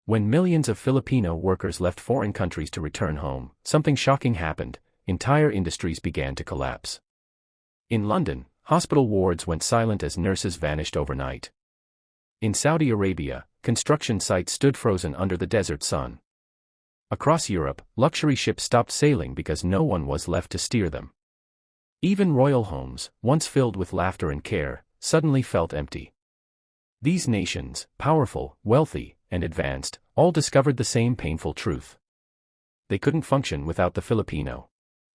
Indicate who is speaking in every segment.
Speaker 1: When millions of Filipino workers left foreign countries to return home, something shocking happened: entire industries began to collapse. In London, hospital wards went silent as nurses vanished overnight. In Saudi Arabia, construction sites stood frozen under the desert sun. Across Europe, luxury ships stopped sailing because no one was left to steer them. Even royal homes, once filled with laughter and care, suddenly felt empty. These nations, powerful, wealthy, and advanced, all discovered the same painful truth. They couldn't function without the Filipino.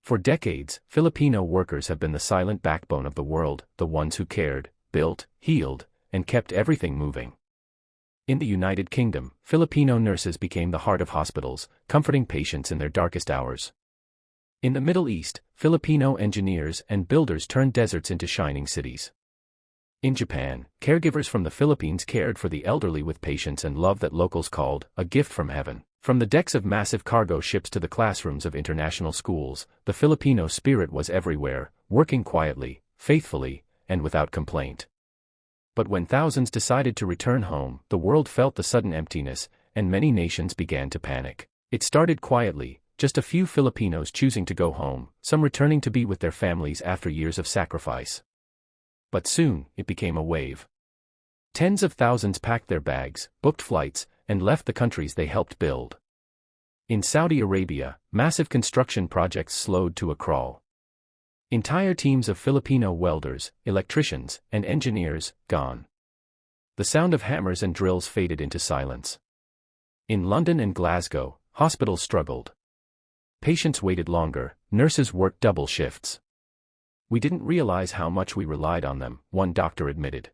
Speaker 1: For decades, Filipino workers have been the silent backbone of the world, the ones who cared, built, healed, and kept everything moving. In the United Kingdom, Filipino nurses became the heart of hospitals, comforting patients in their darkest hours. In the Middle East, Filipino engineers and builders turned deserts into shining cities. In Japan, caregivers from the Philippines cared for the elderly with patience and love that locals called a gift from heaven. From the decks of massive cargo ships to the classrooms of international schools, the Filipino spirit was everywhere, working quietly, faithfully, and without complaint. But when thousands decided to return home, the world felt the sudden emptiness, and many nations began to panic. It started quietly, just a few Filipinos choosing to go home, some returning to be with their families after years of sacrifice. But soon, it became a wave. Tens of thousands packed their bags, booked flights, and left the countries they helped build. In Saudi Arabia, massive construction projects slowed to a crawl. Entire teams of Filipino welders, electricians, and engineers, gone. The sound of hammers and drills faded into silence. In London and Glasgow, hospitals struggled. Patients waited longer, nurses worked double shifts. We didn't realize how much we relied on them, one doctor admitted.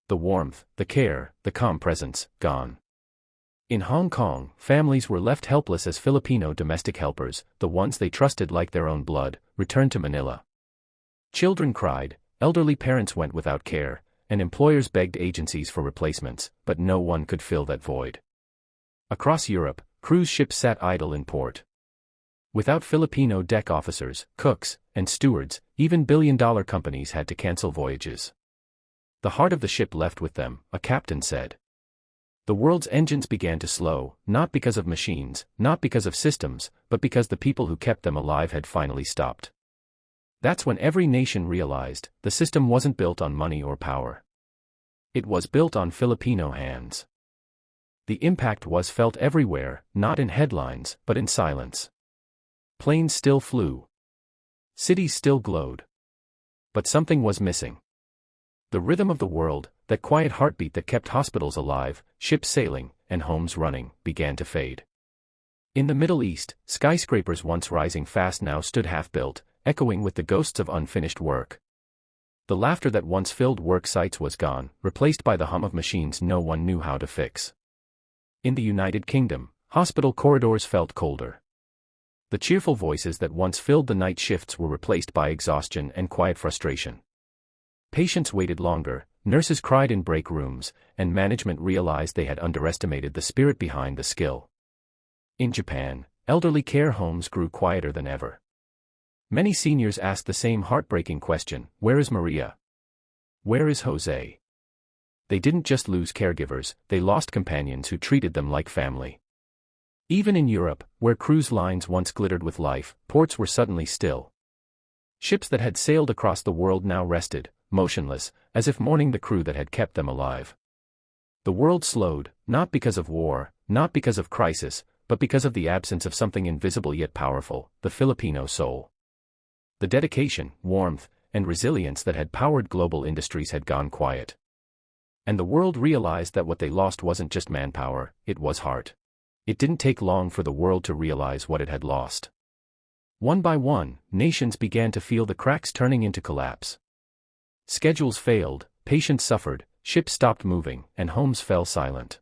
Speaker 1: The warmth, the care, the calm presence, gone. In Hong Kong, families were left helpless as Filipino domestic helpers, the ones they trusted like their own blood, returned to Manila. Children cried, elderly parents went without care, and employers begged agencies for replacements, but no one could fill that void. Across Europe, cruise ships sat idle in port. Without Filipino deck officers, cooks, and stewards, even billion-dollar companies had to cancel voyages. The heart of the ship left with them, a captain said. The world's engines began to slow, not because of machines, not because of systems, but because the people who kept them alive had finally stopped. That's when every nation realized the system wasn't built on money or power. It was built on Filipino hands. The impact was felt everywhere, not in headlines, but in silence. Planes still flew. Cities still glowed. But something was missing. The rhythm of the world, that quiet heartbeat that kept hospitals alive, ships sailing, and homes running, began to fade. In the Middle East, skyscrapers once rising fast now stood half-built, echoing with the ghosts of unfinished work. The laughter that once filled work sites was gone, replaced by the hum of machines no one knew how to fix. In the United Kingdom, hospital corridors felt colder. The cheerful voices that once filled the night shifts were replaced by exhaustion and quiet frustration. Patients waited longer, nurses cried in break rooms, and management realized they had underestimated the spirit behind the skill. In Japan, elderly care homes grew quieter than ever. Many seniors asked the same heartbreaking question: where is Maria? Where is Jose? They didn't just lose caregivers, they lost companions who treated them like family. Even in Europe, where cruise lines once glittered with life, ports were suddenly still. Ships that had sailed across the world now rested, motionless, as if mourning the crew that had kept them alive. The world slowed, not because of war, not because of crisis, but because of the absence of something invisible yet powerful, the Filipino soul. The dedication, warmth, and resilience that had powered global industries had gone quiet. And the world realized that what they lost wasn't just manpower, it was heart. It didn't take long for the world to realize what it had lost. One by one, nations began to feel the cracks turning into collapse. Schedules failed, patients suffered, ships stopped moving, and homes fell silent.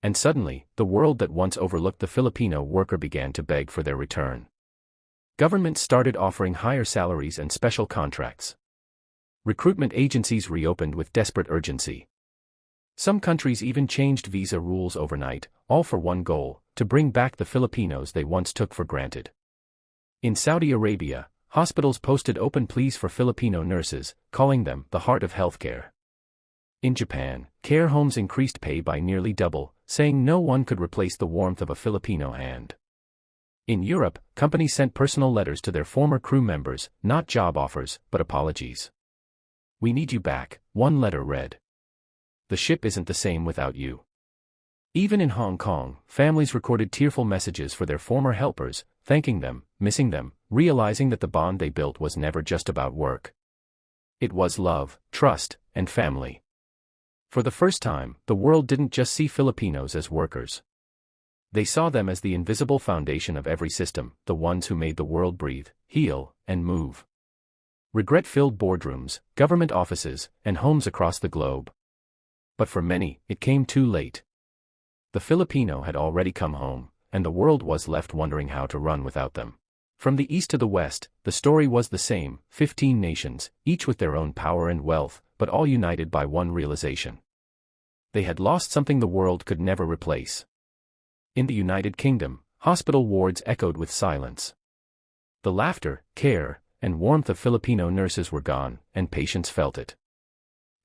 Speaker 1: And suddenly, the world that once overlooked the Filipino worker began to beg for their return. Governments started offering higher salaries and special contracts. Recruitment agencies reopened with desperate urgency. Some countries even changed visa rules overnight, all for one goal: to bring back the Filipinos they once took for granted. In Saudi Arabia, hospitals posted open pleas for Filipino nurses, calling them the heart of healthcare. In Japan, care homes increased pay by nearly double, saying no one could replace the warmth of a Filipino hand. In Europe, companies sent personal letters to their former crew members, not job offers, but apologies. "We need you back," one letter read. "The ship isn't the same without you." Even in Hong Kong, families recorded tearful messages for their former helpers, thanking them, missing them, realizing that the bond they built was never just about work. It was love, trust, and family. For the first time, the world didn't just see Filipinos as workers. They saw them as the invisible foundation of every system, the ones who made the world breathe, heal, and move. Regret-filled boardrooms, government offices, and homes across the globe. But for many, it came too late. The Filipino had already come home, and the world was left wondering how to run without them. From the east to the west, the story was the same: 15 nations, each with their own power and wealth, but all united by one realization. They had lost something the world could never replace. In the United Kingdom, hospital wards echoed with silence. The laughter, care, and warmth of Filipino nurses were gone, and patients felt it.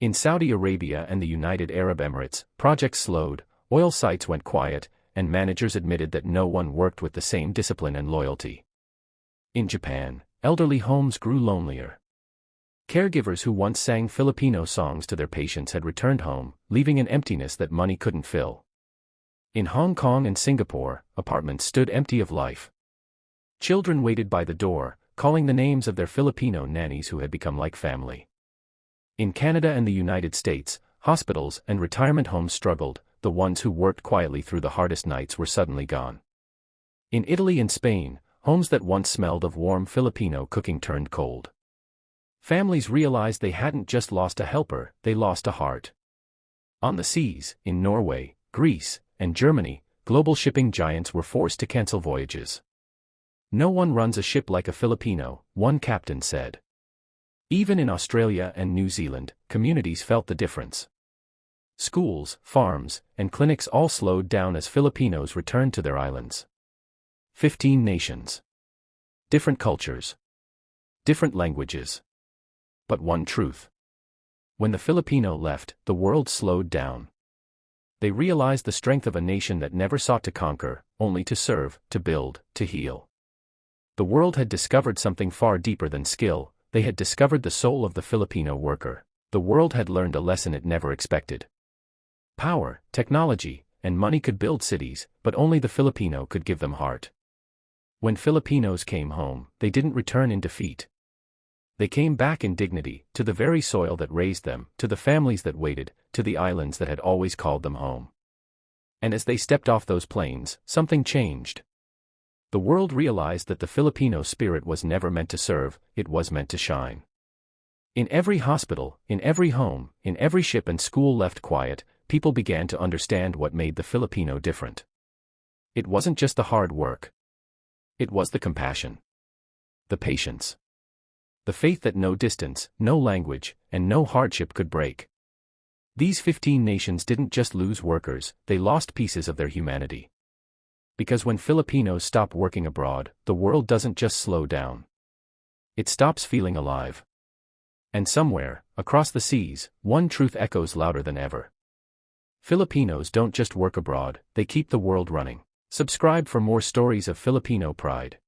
Speaker 1: In Saudi Arabia and the United Arab Emirates, projects slowed, oil sites went quiet, and managers admitted that no one worked with the same discipline and loyalty. In Japan, elderly homes grew lonelier. Caregivers who once sang Filipino songs to their patients had returned home, leaving an emptiness that money couldn't fill. In Hong Kong and Singapore, apartments stood empty of life. Children waited by the door, calling the names of their Filipino nannies who had become like family. In Canada and the United States, hospitals and retirement homes struggled. The ones who worked quietly through the hardest nights were suddenly gone. In Italy and Spain, homes that once smelled of warm Filipino cooking turned cold. Families realized they hadn't just lost a helper, they lost a heart. On the seas, in Norway, Greece, and Germany, global shipping giants were forced to cancel voyages. "No one runs a ship like a Filipino," one captain said. Even in Australia and New Zealand, communities felt the difference. Schools, farms, and clinics all slowed down as Filipinos returned to their islands. 15 nations. Different cultures. Different languages. But one truth. When the Filipino left, the world slowed down. They realized the strength of a nation that never sought to conquer, only to serve, to build, to heal. The world had discovered something far deeper than skill. They had discovered the soul of the Filipino worker. The world had learned a lesson it never expected. Power, technology, and money could build cities, but only the Filipino could give them heart. When Filipinos came home, they didn't return in defeat. They came back in dignity, to the very soil that raised them, to the families that waited, to the islands that had always called them home. And as they stepped off those plains, something changed. The world realized that the Filipino spirit was never meant to serve, it was meant to shine. In every hospital, in every home, in every ship and school left quiet, people began to understand what made the Filipino different. It wasn't just the hard work. It was the compassion. The patience. The faith that no distance, no language, and no hardship could break. These 15 nations didn't just lose workers, they lost pieces of their humanity. Because when Filipinos stop working abroad, the world doesn't just slow down. It stops feeling alive. And somewhere, across the seas, one truth echoes louder than ever. Filipinos don't just work abroad, they keep the world running. Subscribe for more stories of Filipino pride.